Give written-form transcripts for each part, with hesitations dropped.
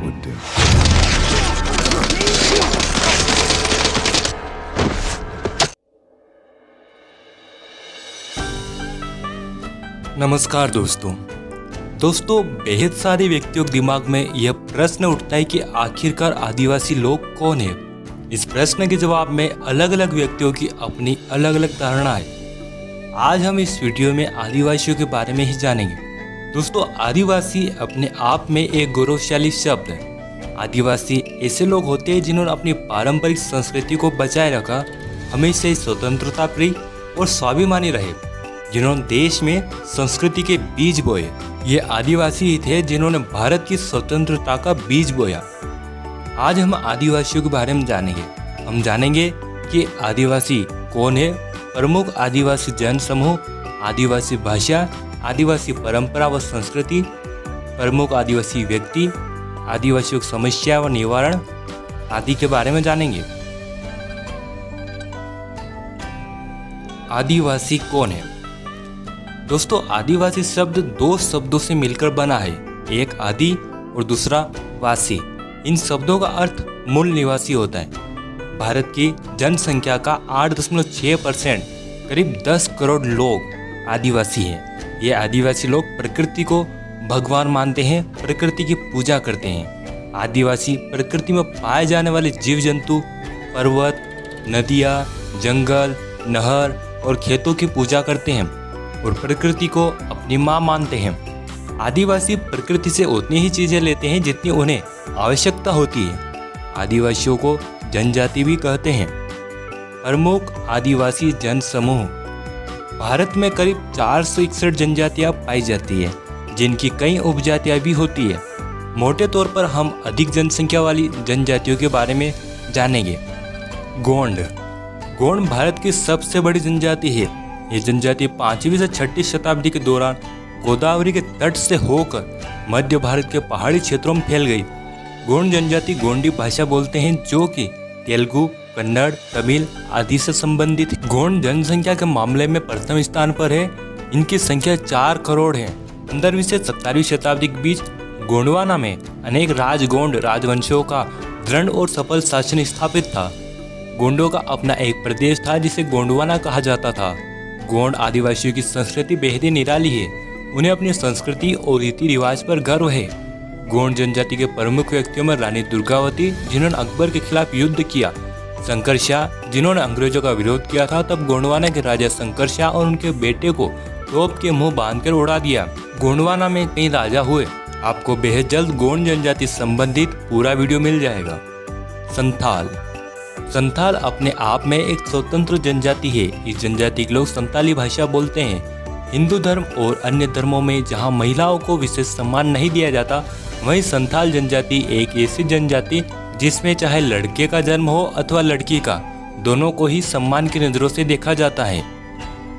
would do. नमस्कार दोस्तों बेहद सारे व्यक्तियों के दिमाग में यह प्रश्न उठता है कि आखिरकार आदिवासी लोग कौन है। इस प्रश्न के जवाब में अलग अलग व्यक्तियों की अपनी अलग अलग धारणा है। आज हम इस वीडियो में आदिवासियों के बारे में ही जानेंगे। दोस्तों, आदिवासी अपने आप में एक गौरवशाली शब्द है। आदिवासी ऐसे लोग होते हैं जिन्होंने अपनी पारंपरिक संस्कृति को बचाए रखा, हमेशा ही स्वतंत्रता प्रिय और स्वाभिमानी रहे, जिन्होंने देश में संस्कृति के बीज बोए। ये आदिवासी ही थे जिन्होंने भारत की स्वतंत्रता का बीज बोया। आज हम आदिवासियों के बारे में जानेंगे। हम जानेंगे कि आदिवासी कौन है, प्रमुख आदिवासी जन समूह, आदिवासी भाषा, आदिवासी परंपरा व संस्कृति, प्रमुख आदिवासी व्यक्ति, आदिवासियों की समस्या व निवारण आदि के बारे में जानेंगे। आदिवासी कौन है? दोस्तों, आदिवासी शब्द दो शब्दों से मिलकर बना है, एक आदि और दूसरा वासी। इन शब्दों का अर्थ मूल निवासी होता है। भारत की जनसंख्या का 8.6% करीब 10 करोड़ लोग आदिवासी हैं। ये आदिवासी लोग प्रकृति को भगवान मानते हैं, प्रकृति की पूजा करते हैं। आदिवासी प्रकृति में पाए जाने वाले जीव जंतु, पर्वत, नदियाँ, जंगल, नहर और खेतों की पूजा करते हैं और प्रकृति को अपनी माँ मानते हैं। आदिवासी प्रकृति से उतनी ही चीजें लेते हैं जितनी उन्हें आवश्यकता होती है। आदिवासियों को जनजाति भी कहते हैं। प्रमुख आदिवासी जन समूह। भारत में करीब 461 जनजातियां पाई जाती है, जिनकी कई उपजातियां भी होती है। मोटे तौर पर हम अधिक जनसंख्या वाली जनजातियों के बारे में जानेंगे। गोंड भारत की सबसे बड़ी जनजाति है। ये जनजाति 5वीं से 6वीं शताब्दी के दौरान गोदावरी के तट से होकर मध्य भारत के पहाड़ी क्षेत्रों में फैल गई। गोंड जनजाति गोंडी भाषा बोलते हैं, जो कि तेलुगु, कन्नड़, तमिल आदि से संबंधित है। गोंड जनसंख्या के मामले में प्रथम स्थान पर है। इनकी संख्या 4 करोड़ है। 15वीं से 17वीं शताब्दी के बीच गोंडवाना में अनेक राजगोंड राजवंशों का दृढ़ और सफल शासन स्थापित था। गोंडों का अपना एक प्रदेश था जिसे गोंडवाना कहा जाता था। गोंड आदिवासियों की संस्कृति बेहद ही निराली है। उन्हें अपनी संस्कृति और रीति रिवाज पर गर्व है। गोंड जनजाति के प्रमुख व्यक्तियों में रानी दुर्गावती, जिन्होंने अकबर के खिलाफ युद्ध किया, शंकर शाह, जिन्होंने अंग्रेजों का विरोध किया था, तब गोंडवाना के राजा शंकर शाह और उनके बेटे को तोप के मुंह बांधकर उड़ा दिया। गोंडवाना में कई राजा हुए। आपको बेहद जल्द गोंड जनजाति संबंधित पूरा वीडियो मिल जाएगा। संथाल अपने आप में एक स्वतंत्र जनजाति है। इस जनजाति के लोग संताली भाषा बोलते हैं। हिंदू धर्म और अन्य धर्मों में जहां महिलाओं को विशेष सम्मान नहीं दिया जाता, वहीं संथाल जनजाति एक ऐसी जनजाति जिसमें चाहे लड़के का जन्म हो अथवा लड़की का, दोनों को ही सम्मान की नज़रों से देखा जाता है।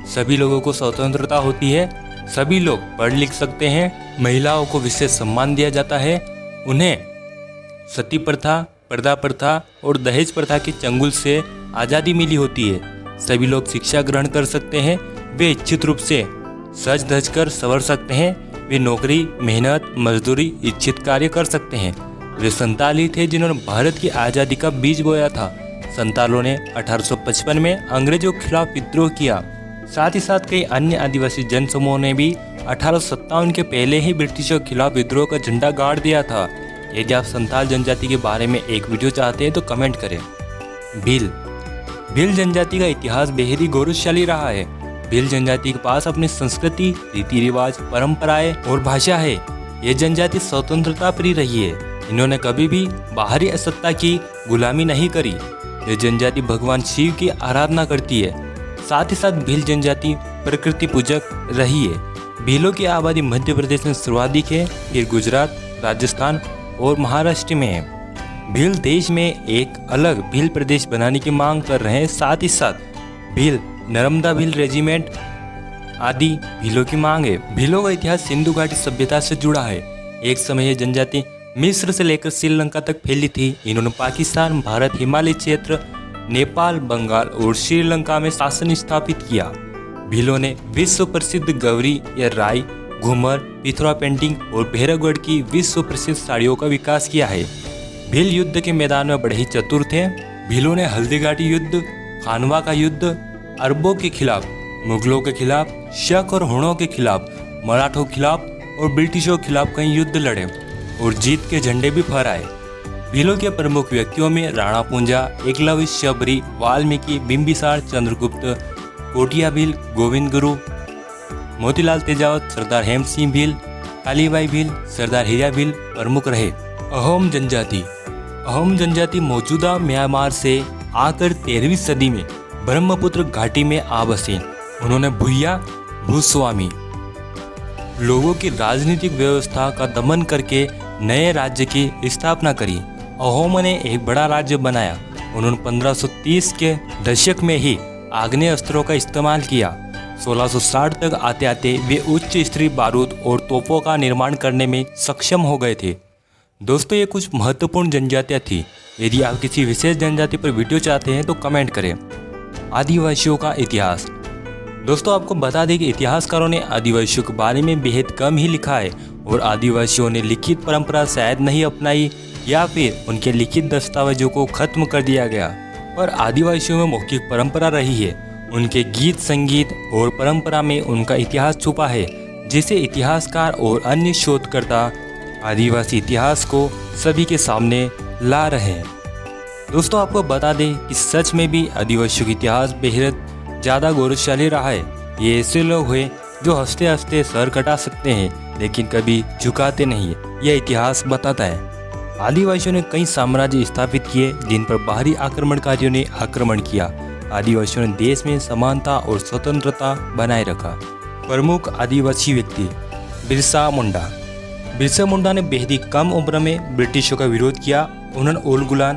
सभी लोगों को स्वतंत्रता होती है। सभी लोग पढ़ लिख सकते हैं। महिलाओं को विशेष सम्मान दिया जाता है। उन्हें सती प्रथा, पर्दा प्रथा और दहेज प्रथा के चंगुल से आज़ादी मिली होती है। सभी लोग शिक्षा ग्रहण कर सकते हैं। वे इच्छित रूप से सज धज कर संवर सकते हैं। वे नौकरी, मेहनत, मजदूरी, इच्छित कार्य कर सकते हैं। वे संताल ही थे जिन्होंने भारत की आज़ादी का बीज बोया था। संतालों ने 1855 में अंग्रेजों के खिलाफ विद्रोह किया। साथ ही साथ कई अन्य आदिवासी जन समूहों ने भी 1857 के पहले ही ब्रिटिशों के खिलाफ विद्रोह का झंडा गाड़ दिया था। यदि आप संथाल जनजाति के बारे में एक वीडियो चाहते हैं तो कमेंट करें। भील जनजाति का इतिहास बेहद ही गौरवशाली रहा है। भील जनजाति के पास अपनी संस्कृति, रीति रिवाज, परंपराएं और भाषा है। ये जनजाति स्वतंत्रता प्रिय रही है। इन्होंने कभी भी बाहरी सत्ता की गुलामी नहीं करी। ये जनजाति भगवान शिव की आराधना करती है। साथ ही साथ भील जनजाति प्रकृति पूजक रही है। भीलों की आबादी मध्य प्रदेश में सर्वाधिक है, फिर गुजरात, राजस्थान और महाराष्ट्र में है। भील देश में एक अलग भील प्रदेश बनाने की मांग कर रहे हैं। साथ ही साथ भील, नर्मदा भील रेजिमेंट आदि भीलों की मांग है। भीलों का इतिहास सिंधु घाटी सभ्यता से जुड़ा है। एक समय यह जनजाति मिस्र से लेकर श्रीलंका तक फैली थी। इन्होंने पाकिस्तान, भारत, हिमालय क्षेत्र, नेपाल, बंगाल और श्रीलंका में शासन स्थापित किया। भीलों ने विश्व प्रसिद्ध गौरी या राई घूमर, पिथौरा पेंटिंग और भैरवगढ़ की विश्व प्रसिद्ध साड़ियों का विकास किया है। भील युद्ध के मैदान में बड़े ही चतुर थे। भीलों ने हल्दीघाटी युद्ध, खानवा का युद्ध, अरबों के खिलाफ, मुगलों के खिलाफ, शक और हुणों के खिलाफ, मराठों के खिलाफ और ब्रिटिशों के खिलाफ कई युद्ध लड़े और जीत के झंडे भी फहराए। भीलों के प्रमुख व्यक्तियों में राणा पूंजा, एकलव्य, शबरी, वाल्मीकि, बिंबिसार, चंद्रगुप्त, कोटिया भील, गोविंद गुरु, मोतीलाल तेजावत, सरदार हेम सिंह भील, कालीबाई भील, सरदार हीरा भील प्रमुख रहे। अहोम जनजाति मौजूदा म्यांमार से आकर 13वीं सदी में ब्रह्मपुत्र घाटी में आ बसे। उन्होंने भूया भूस्वामी लोगों की राजनीतिक व्यवस्था का दमन करके नए राज्य की स्थापना करी। अहोमों ने एक बड़ा राज्य बनाया। उन्होंने 1530 के दशक में ही आग्नेय अस्त्रों का इस्तेमाल किया। 1660 तक आते आते वे उच्च स्तरीय बारूद और तोपों का निर्माण करने में सक्षम हो गए थे। दोस्तों, ये कुछ महत्वपूर्ण जनजातियाँ थी। यदि आप किसी विशेष जनजाति पर वीडियो चाहते हैं तो कमेंट करें। आदिवासियों का इतिहास। दोस्तों, आपको बता दें कि इतिहासकारों ने आदिवासियों के बारे में बेहद कम ही लिखा है और आदिवासियों ने लिखित परंपरा शायद नहीं अपनाई या फिर उनके लिखित दस्तावेजों को खत्म कर दिया गया। पर आदिवासियों में मौखिक परंपरा रही है। उनके गीत, संगीत और परंपरा में उनका इतिहास छुपा है, जिसे इतिहासकार और अन्य शोधकर्ता आदिवासी इतिहास को सभी के सामने ला रहे हैं। दोस्तों, आपको बता दें कि सच में भी आदिवासियों का इतिहास बेहद ज़्यादा गौरवशाली रहा है। ये ऐसे लोग हैं जो हंसते हंसते सर कटा सकते हैं लेकिन कभी झुकाते नहीं है, यह इतिहास बताता है। आदिवासियों ने कई साम्राज्य स्थापित किए जिन पर बाहरी आक्रमणकारियों ने आक्रमण किया। आदिवासियों ने देश में समानता और स्वतंत्रता बनाए रखा। प्रमुख आदिवासी व्यक्ति बिरसा मुंडा। बिरसा मुंडा ने बेहद ही कम उम्र में ब्रिटिशों का विरोध किया। उन्होंने ओल गुलान,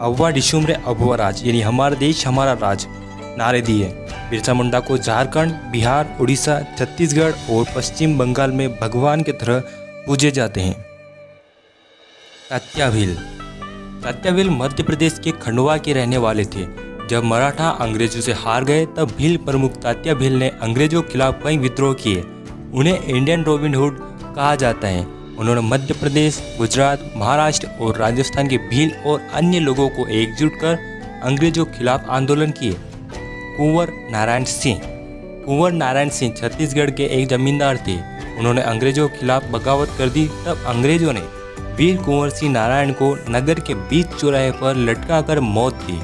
अव्वा डिशुमरे अभुआ राज यानी हमारा देश हमारा राज नारे दिए। बिरसा मुंडा को झारखंड, बिहार, उड़ीसा, छत्तीसगढ़ और पश्चिम बंगाल में भगवान की तरह पूजे जाते हैं। तात्या भील मध्य प्रदेश के खंडवा के रहने वाले थे। जब मराठा अंग्रेजों से हार गए तब भील प्रमुख तात्या भील ने अंग्रेजों के खिलाफ कई विद्रोह किए। उन्हें इंडियन रॉबिन हुड कहा जाता है। उन्होंने मध्य प्रदेश, गुजरात, महाराष्ट्र और राजस्थान के भील और अन्य लोगों को एकजुट कर अंग्रेजों के खिलाफ आंदोलन किए। कुंवर नारायण सिंह छत्तीसगढ़ के एक जमींदार थे। उन्होंने अंग्रेजों के खिलाफ बगावत कर दी। तब अंग्रेजों ने वीर कुंवर सिंह नारायण को नगर के बीच चौराहे पर लटका कर मौत दी।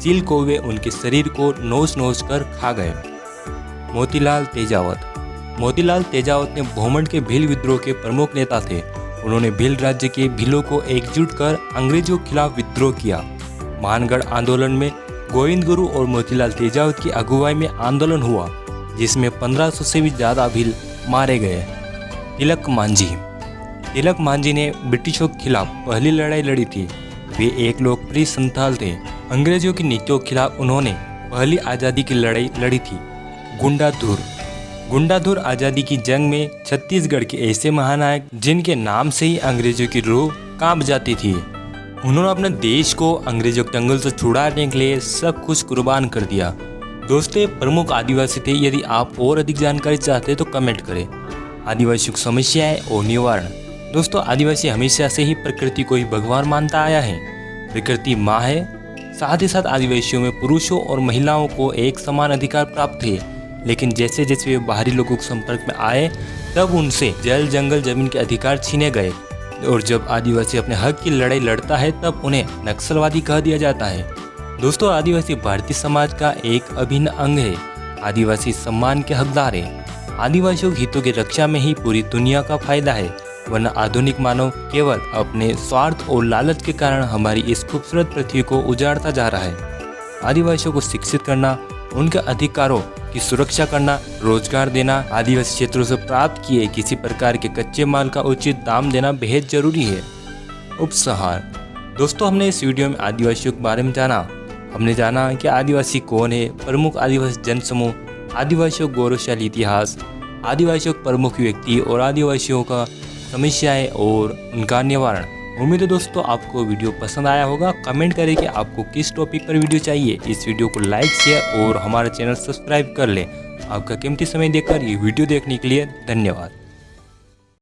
चील कौवे उनके शरीर को नोच नोच कर खा गए। मोतीलाल तेजावत ने भोमंड के भील विद्रोह के प्रमुख नेता थे। उन्होंने भील राज्य के भीलों को एकजुट कर अंग्रेजों के खिलाफ विद्रोह किया। मानगढ़ आंदोलन में गोविंद गुरु और मोतीलाल तेजावत की अगुवाई में आंदोलन हुआ, जिसमें 1500 से भी ज़्यादा भील मारे गए। तिलक मांझी ने ब्रिटिशों के खिलाफ पहली लड़ाई लड़ी थी। वे एक लोकप्रिय संथाल थे। अंग्रेजों की नीतियों के खिलाफ उन्होंने पहली आज़ादी की लड़ाई लड़ी थी। गुंडाधुर आज़ादी की जंग में छत्तीसगढ़ के ऐसे महानायक जिनके नाम से ही अंग्रेजों की रूह कांप जाती थी। उन्होंने अपने देश को अंग्रेजों के चंगुल से छुड़ाने के लिए सब कुछ कुर्बान कर दिया। दोस्तों, प्रमुख आदिवासी थे। यदि आप और अधिक जानकारी चाहते हैं तो कमेंट करें। आदिवासियों की समस्याएं और निवारण। दोस्तों, आदिवासी हमेशा से ही प्रकृति को ही भगवान मानता आया है। प्रकृति माँ है। साथ ही साथ आदिवासियों में पुरुषों और महिलाओं को एक समान अधिकार प्राप्त थे। लेकिन जैसे जैसे वे बाहरी लोगों के संपर्क में आए तब उनसे जल, जंगल, जमीन के अधिकार छीने गए। और जब आदिवासी अपने हक की लड़ाई लड़ता है तब उन्हें नक्सलवादी कह दिया जाता है। दोस्तों, आदिवासी भारतीय समाज का एक अभिन्न अंग है। आदिवासी सम्मान के हकदार है। आदिवासियों के हितों की रक्षा में ही पूरी दुनिया का फायदा है, वरना आधुनिक मानव केवल अपने स्वार्थ और लालच के कारण हमारी इस खूबसूरत पृथ्वी को उजाड़ता जा रहा है। आदिवासियों को शिक्षित करना, उनके अधिकारों की सुरक्षा करना, रोजगार देना, आदिवासी क्षेत्रों से प्राप्त किए किसी प्रकार के कच्चे माल का उचित दाम देना बेहद जरूरी है। उपसंहार। दोस्तों, हमने इस वीडियो में आदिवासियों के बारे में जाना। हमने जाना कि आदिवासी कौन है, प्रमुख आदिवासी जनसमूह, आदिवासियों गौरवशाली इतिहास, आदिवासियों प्रमुख व्यक्ति और आदिवासियों का समस्याएं और उनका निवारण। उम्मीद है दोस्तों आपको वीडियो पसंद आया होगा। कमेंट करें कि आपको किस टॉपिक पर वीडियो चाहिए। इस वीडियो को लाइक, शेयर और हमारा चैनल सब्सक्राइब कर लें। आपका कीमती समय देकर ये वीडियो देखने के लिए धन्यवाद।